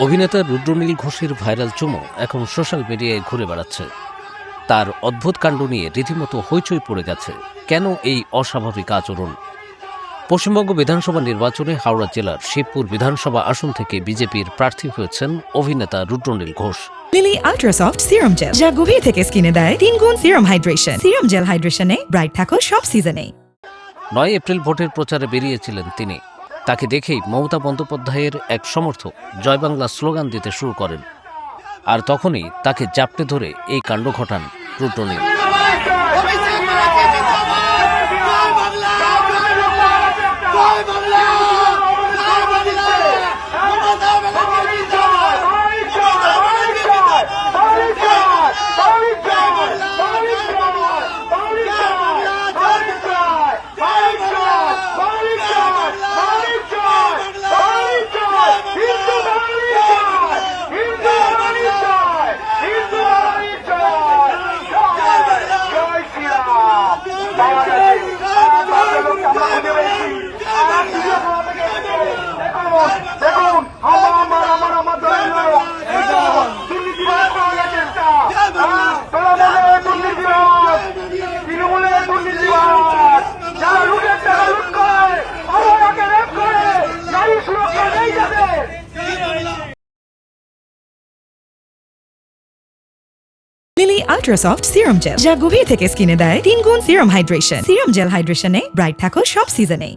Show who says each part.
Speaker 1: অভিনেতা রুদ্রনীল ঘোষের ভাইরাল চুমো এখন সোশ্যাল মিডিয়ায় ঘুরে বেড়াচ্ছে। তার অদ্ভুত কাণ্ড নিয়ে রীতিমতো হইচই পড়ে গেছে। কেন এই অস্বাভাবিক আচরণ? পশ্চিমবঙ্গ বিধানসভা নির্বাচনে হাওড়া জেলার শিবপুর বিধানসভা আসন থেকে বিজেপির প্রার্থী হয়েছেন অভিনেতা Rudranil Ghosh.
Speaker 2: Lily ultrasoft serum gel, যা গভীর থেকে স্কিনে দেয় 3 গুণ সিরাম হাইড্রেশন। সিরাম জেল হাইড্রেশনে ব্রাইট থাকো সব সিজনে।
Speaker 1: 9 এপ্রিল ভোটের প্রচারে বেরিয়েছিলেন তিনি। তাকে দেখেই মমতা বন্দ্যোপাধ্যায়ের এক সমর্থক জয় বাংলা স্লোগান দিতে শুরু করেন। আর তখনই তাকে জাপটে ধরে এই কাণ্ড ঘটান Rudranil.
Speaker 2: Lily ultrasoft serum gel, যা গভীর থেকে স্কিনে দেয় 3 গুণ সিরাম হাইড্রেশন। সিরাম জেল হাইড্রেশনে ব্রাইট থাকো সব সিজনে।